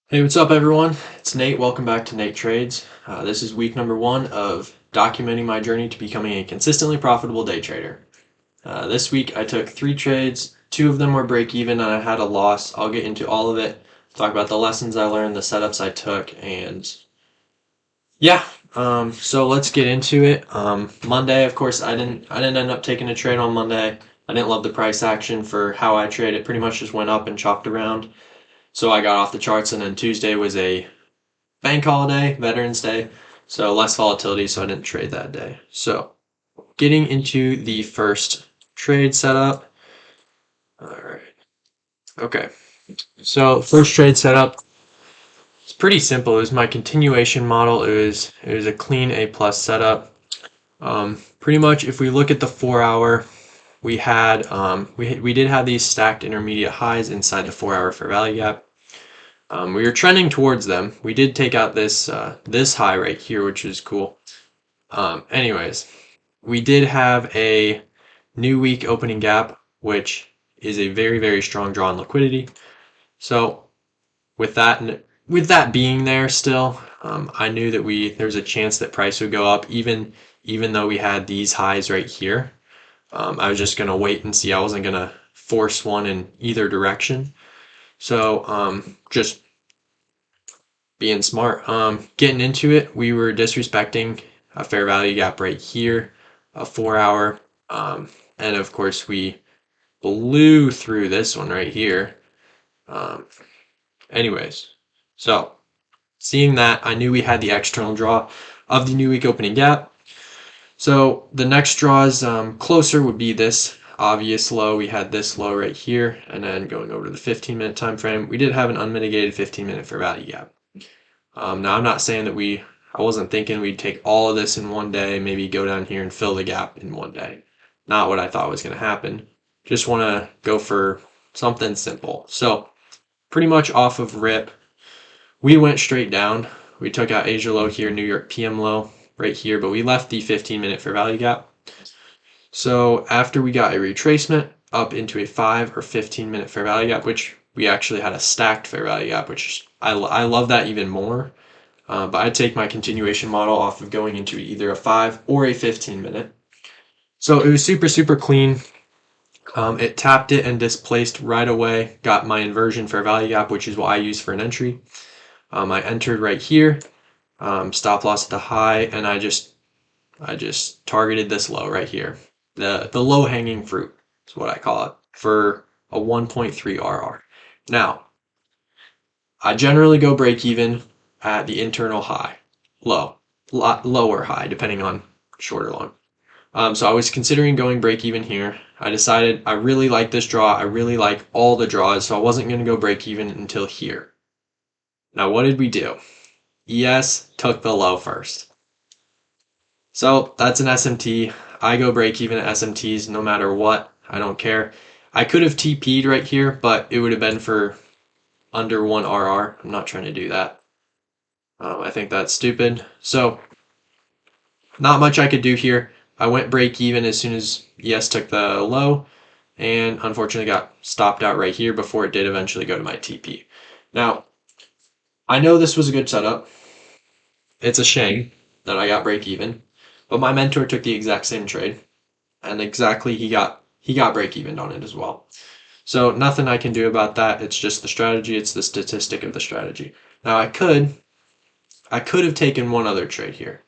Hey, what's up, everyone? It's Nate. Welcome back to Nate Trades. This is week number one of documenting my journey to becoming a consistently profitable day trader. This week I took 3 trades. 2 of them were break even, and I had a loss. I'll get into all of it, talk about the lessons I learned, the setups I took, and yeah. So let's get into it. Monday, of course, I didn't end up taking a trade on Monday. I didn't love the price action for how I trade. It pretty much just went up and chopped around. So I got off the charts, and then Tuesday was a bank holiday, Veterans Day, so less volatility, so I didn't trade that day. So getting into the first trade setup. All right. Okay. So first trade setup. It's pretty simple. It was my continuation model. It was a clean A plus setup. Pretty much, if we look at the 4 hour, we did have these stacked intermediate highs inside the 4 hour fair value gap. We were trending towards them. We did take out this high right here, which is cool. Anyways, we did have a new week opening gap, which is a very, very strong draw on liquidity. So with that being there still, I knew that there was a chance that price would go up, even though we had these highs right here. I was just gonna wait and see. I wasn't gonna force one in either direction. So just being smart. Getting into it, we were disrespecting a fair value gap right here, a 4 hour, and of course we blew through this one right here. Um, anyways, so seeing that, I knew we had the external draw of the new week opening gap. So the next draws closer would be this obvious low. We had this low right here, and then going over to the 15-minute time frame, we did have an unmitigated 15-minute fair value gap. Now I'm not saying that I wasn't thinking we'd take all of this in one day, maybe go down here and fill the gap in one day. Not what I thought was going to happen. Just want to go for something simple. So pretty much off of rip, we went straight down. We took out Asia low here, New York PM low right here, but we left the 15-minute fair value gap. So after we got a retracement up into a 5 or 15-minute fair value gap, which we actually had a stacked fair value gap, which I love that even more. But I'd take my continuation model off of going into either a 5 or a 15-minute. So it was super, super clean. It tapped it and displaced right away. Got my inversion fair value gap, which is what I use for an entry. I entered right here, stop loss at the high, and I just targeted this low right here. The low hanging fruit is what I call it, for a 1.3 RR. Now, I generally go break even at the internal high, lower high, depending on short or long. So I was considering going break even here. I decided I really like this draw. I really like all the draws, so I wasn't going to go break even until here. Now, what did we do? ES took the low first. So that's an SMT. I go break even at SMTs no matter what. I don't care. I could have TP'd right here, but it would have been for under 1 RR. I'm not trying to do that. I think that's stupid. So not much I could do here. I went break even as soon as ES took the low, and unfortunately got stopped out right here before it did eventually go to my TP. Now, I know this was a good setup. It's a shame that I got break even, but my mentor took the exact same trade, and exactly he got break even on it as well. So nothing I can do about that. It's just the strategy. It's the statistic of the strategy. Now I could have taken one other trade here.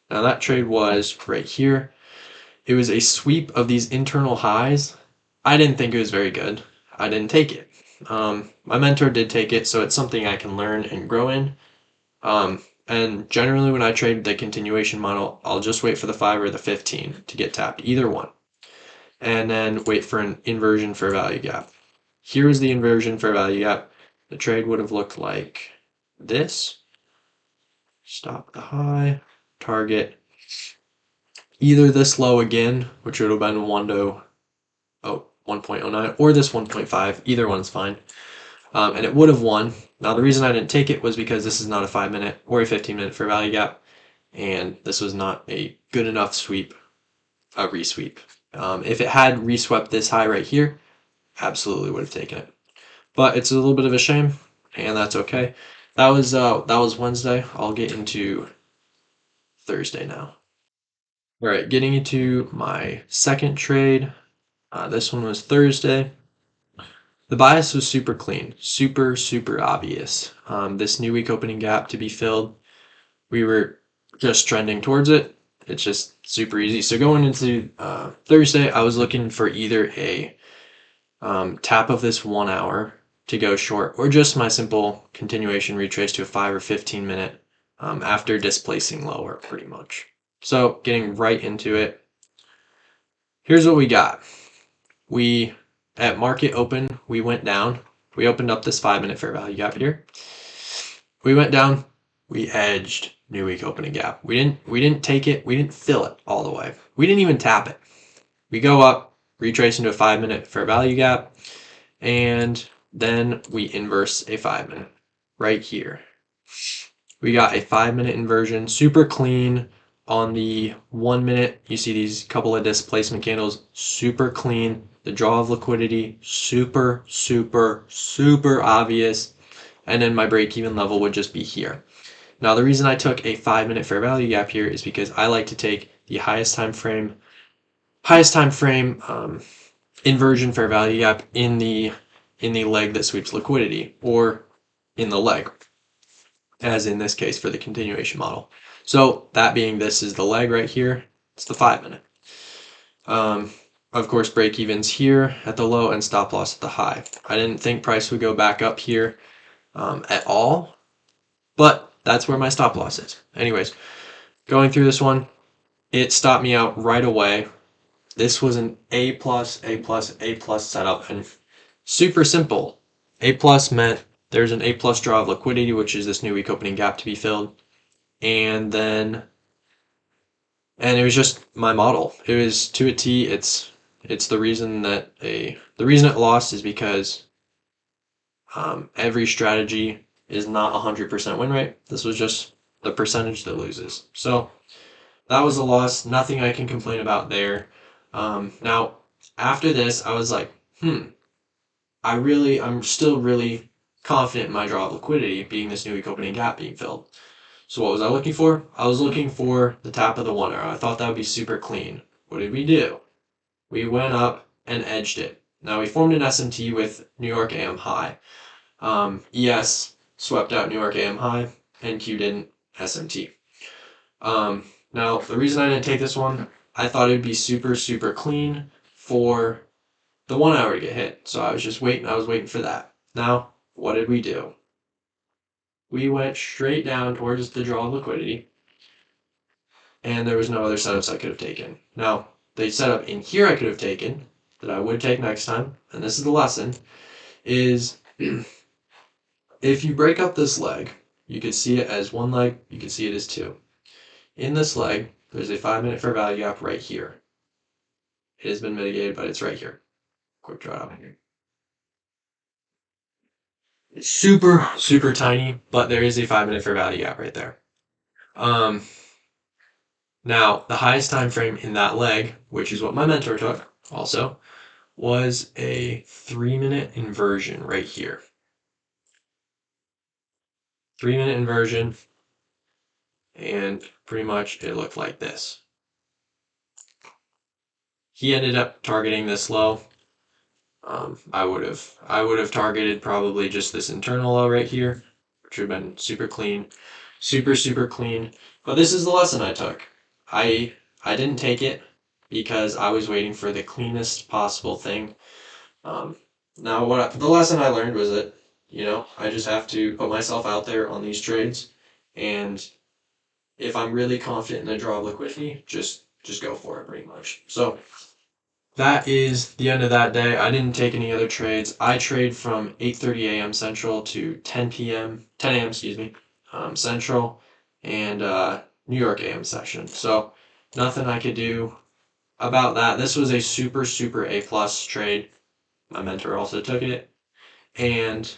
Now that trade was right here. It was a sweep of these internal highs. I didn't think it was very good. I didn't take it. My mentor did take it, so it's something I can learn and grow in. And generally when I trade the continuation model, I'll just wait for the 5 or the 15 to get tapped, either one. And then wait for an inversion fair value gap. Here is the inversion fair value gap. The trade would have looked like this. Stop the high, target either this low again, which would have been 1.09, or this 1.5. Either one's fine. And it would have won. Now the reason I didn't take it was because this is not a 5-minute or a 15-minute fair value gap, and this was not a good enough sweep, a resweep. If it had reswept this high right here, absolutely would have taken it. But it's a little bit of a shame, and that's okay. That was Wednesday. I'll get into Thursday now. All right, getting into my second trade. This one was Thursday. The bias was super clean, super obvious. This new week opening gap to be filled, we were just trending towards it. It's just super easy. So going into Thursday, I was looking for either a tap of this 1 hour to go short, or just my simple continuation retrace to a 5 or 15 minute after displacing lower, pretty much. So getting right into it, here's what we got. We, at market open, we went down. We opened up this 5 minute fair value gap here. We went down, we edged new week opening gap. We didn't take it, we didn't fill it all the way. We didn't even tap it. We go up, retrace into a 5 minute fair value gap, and then we inverse a 5 minute right here. We got a 5 minute inversion, super clean. On the 1 minute, you see these couple of displacement candles, super clean. The draw of liquidity, super obvious. And then my break-even level would just be here. Now, the reason I took a 5 minute fair value gap here is because I like to take the highest time frame inversion fair value gap in the leg that sweeps liquidity, or in the leg, as in this case for the continuation model. So that being, this is the leg right here. It's the 5 minute. Of course, break evens here at the low and stop loss at the high. I didn't think price would go back up here at all, but that's where my stop loss is. Anyways, going through this one, it stopped me out right away. This was an A+, setup, and super simple. A+ meant there's an A+ draw of liquidity, which is this new week opening gap to be filled. And it was just my model. It was to a T. It's the reason that the reason it lost is because every strategy is not 100% win rate. This was just the percentage that loses. So that was a loss. Nothing I can complain about there. Now, after this, I was like, I'm still really confident in my draw of liquidity being this new week opening gap being filled. So what was I looking for? I was looking for the tap of the 1 hour. I thought that would be super clean. What did we do? We went up and edged it. Now we formed an SMT with New York AM high. ES swept out New York AM high, NQ didn't, SMT. Now the reason I didn't take this one, I thought it would be super clean for the 1 hour to get hit. So I was just waiting. I was waiting for that. Now, what did we do? We went straight down towards the draw of liquidity, and there was no other setups I could have taken. Now, the setup in here I could have taken, that I would take next time, and this is the lesson, is if you break up this leg, you could see it as one leg, you could see it as two. In this leg, there's a 5 minute fair value gap right here. It has been mitigated, but it's right here. Quick draw out here. It's super tiny, but there is a 5 minute fair value gap right there. Now, the highest time frame in that leg, which is what my mentor took also, was a 3 minute inversion right here. 3 minute inversion, and pretty much it looked like this. He ended up targeting this low. I would have targeted probably just this internal low right here, which would have been super clean, super clean. But this is the lesson I took. I didn't take it because I was waiting for the cleanest possible thing. Now the lesson I learned was that, I just have to put myself out there on these trades, and if I'm really confident in the draw of liquidity, just go for it, pretty much. So that is the end of that day. I didn't take any other trades. I trade from 8:30 a.m. Central to 10 a.m. Central, and New York AM session. So nothing I could do about that. This was a super A+ trade. My mentor also took it, and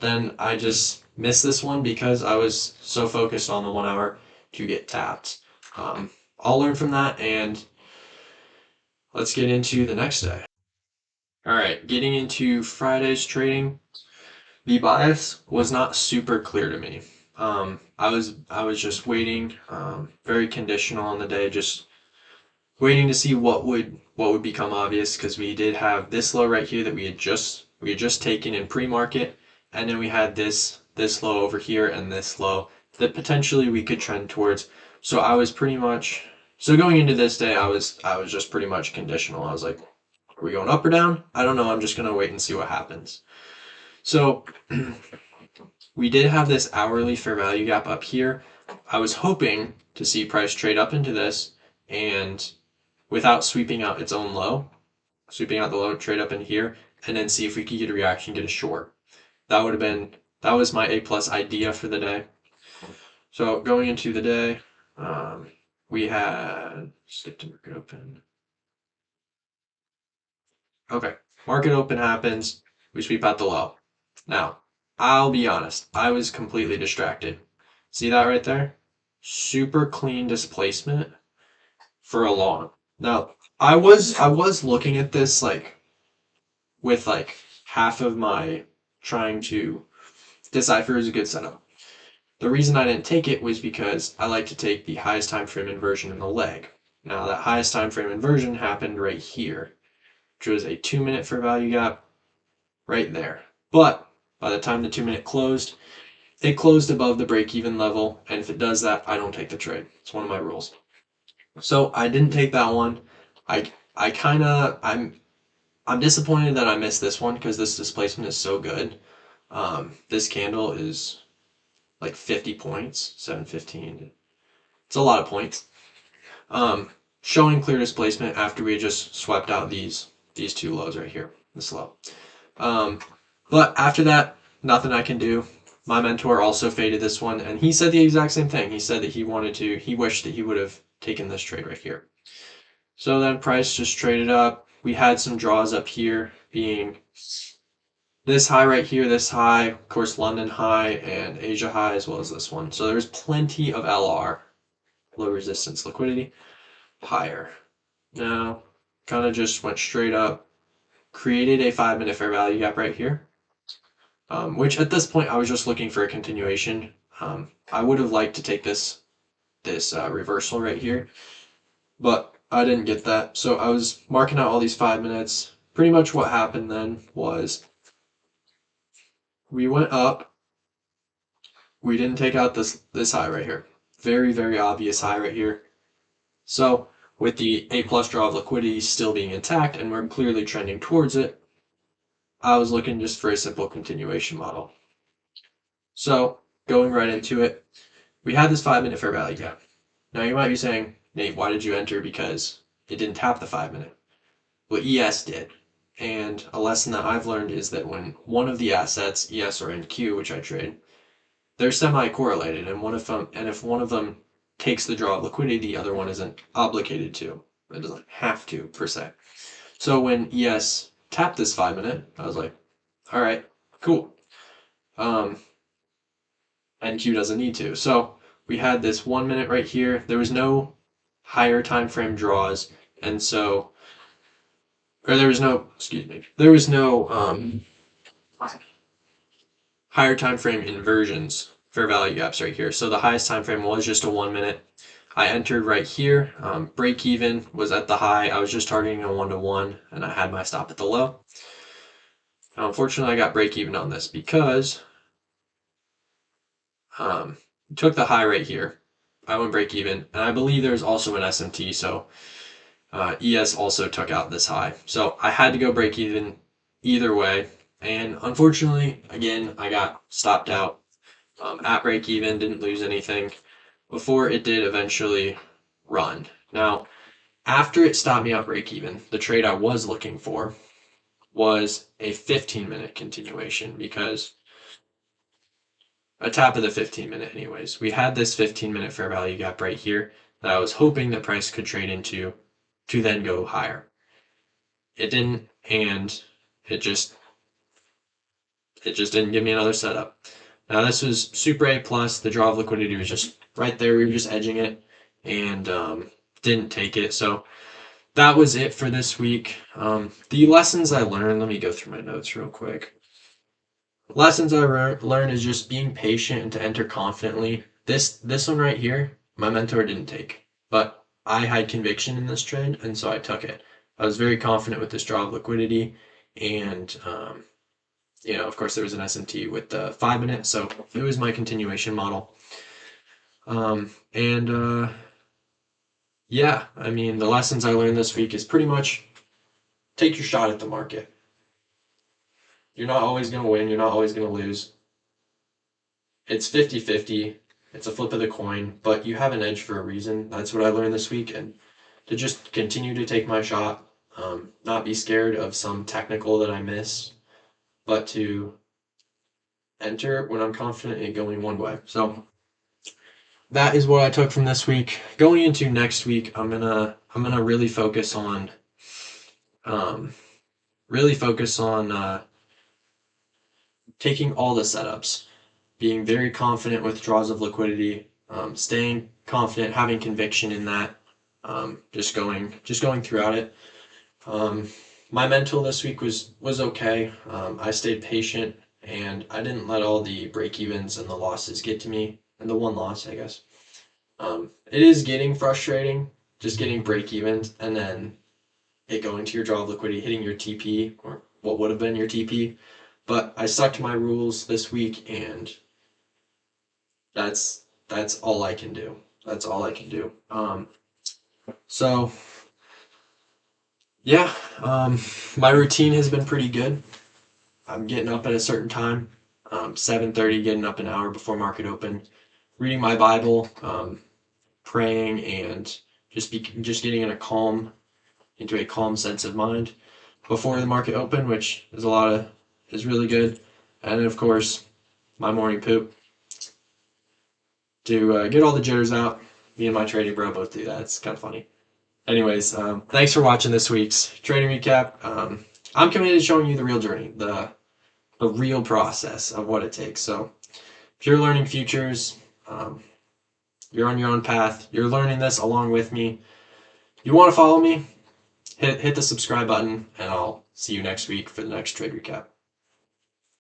then I just missed this one because I was so focused on the 1 hour to get tapped. I'll learn from that, and let's get into the next day. All right, getting into Friday's trading. The bias was not super clear to me. I was just waiting, very conditional on the day, just waiting to see what would become obvious because we did have this low right here that we had just taken in pre-market, and then we had this low over here and this low that potentially we could trend towards. So I was pretty much so going into this day, I was just pretty much conditional. I was like, are we going up or down? I don't know. I'm just gonna wait and see what happens. So we did have this hourly fair value gap up here. I was hoping to see price trade up into this and without sweeping out its own low, sweeping out the low, trade up in here, and then see if we could get a reaction, get a short. That was my A plus idea for the day. So going into the day, we had skip to market open. Okay, market open happens. We sweep out the low. Now, I'll be honest, I was completely distracted. See that right there? Super clean displacement for a long. Now, I was looking at this like with like half of my trying to decipher is a good setup. The reason I didn't take it was because I like to take the highest time frame inversion in the leg. Now that highest time frame inversion happened right here, which was a 2 minute fair value gap right there. But by the time the 2 minute closed, it closed above the break even level, and if it does that, I don't take the trade. It's one of my rules. So I didn't take that one. I kind of I'm disappointed that I missed this one because this displacement is so good. This candle is like 50 points, 715. It's a lot of points. Um, Showing clear displacement after we just swept out these two lows right here, this low. Um, but after that, nothing I can do. My mentor also faded this one, and he said the exact same thing. He said that he wished that he would have taken this trade right here. So then price just traded up. We had some draws up here being this high right here, this high, of course, London high and Asia high, as well as this one. So there's plenty of LR, low resistance liquidity, higher. Now, kind of just went straight up, created a 5 minute fair value gap right here, which at this point I was just looking for a continuation. I would have liked to take this reversal right here, but I didn't get that. So I was marking out all these 5 minutes. Pretty much what happened then was we went up. We didn't take out this high right here. Very, very obvious high right here. So with the A plus draw of liquidity still being intact and we're clearly trending towards it, I was looking just for a simple continuation model. So going right into it, we had this 5 minute fair value gap. Now you might be saying, Nate, why did you enter? Because it didn't tap the 5 minute. Well, ES did. And a lesson that I've learned is that when one of the assets, ES or NQ, which I trade, they're semi-correlated, and if one of them takes the draw of liquidity, the other one isn't obligated to. It doesn't have to per se. So when ES tapped this 5 minute, I was like, all right, cool. NQ doesn't need to. So we had this 1 minute right here. There was no higher time frame draws, and so or there was no there was no higher time frame inversions fair value gaps right here. So the highest time frame was just a 1 minute. I entered right here. Break even was at the high. I was just targeting a 1-to-1, and I had my stop at the low. Now, unfortunately, I got break even on this because took the high right here. I went break even, and I believe there's also an SMT, so ES also took out this high. So I had to go break even either way, and unfortunately, again, I got stopped out at break even, didn't lose anything before it did eventually run. Now, after it stopped me at break even, the trade I was looking for was a 15-minute continuation because a tap of the 15 minute anyways. We had this 15-minute fair value gap right here that I was hoping that price could trade into to then go higher. It didn't, and it just didn't give me another setup. Now this was super A plus. The draw of liquidity was just right there. We were just edging it and didn't take it. So that was it for this week. The lessons I learned, let me go through my notes real quick. Lessons I learned is just being patient and to enter confidently. This one right here, my mentor didn't take, but I had conviction in this trade, and so I took it. I was very confident with this draw of liquidity, and of course, there was an SMT with the 5 minute, so it was my continuation model. And yeah, I mean, the lessons I learned this week is pretty much take your shot at the market. You're not always going to win, you're not always going to lose. It's 50-50. It's a flip of the coin, but you have an edge for a reason. That's what I learned this week, and to just continue to take my shot, not be scared of some technical that I miss, but to enter when I'm confident in going one way. So that is what I took from this week. Going into next week, I'm gonna really focus on um, taking all the setups, being very confident with draws of liquidity, staying confident, having conviction in that, just going throughout it. My mental this week was okay. I stayed patient and I didn't let all the break evens and the losses get to me, and the one loss, I guess. It is getting frustrating, just getting break evens and then it going to your draw of liquidity, hitting your TP or what would have been your TP. But I stuck to my rules this week, and that's all I can do. That's all I can do. So yeah, my routine has been pretty good. I'm getting up at a certain time, 7:30, getting up an hour before market open, reading my Bible, praying, and just getting into a calm sense of mind before the market open, which is really good. And then of course, my morning poop to get all the jitters out. Me and my trading bro both do that. It's kind of funny. Anyways, thanks for watching this week's trading recap. I'm committed to showing you the real journey, the real process of what it takes. So if you're learning futures, you're on your own path, you're learning this along with me, you want to follow me, hit the subscribe button, and I'll see you next week for the next trade recap.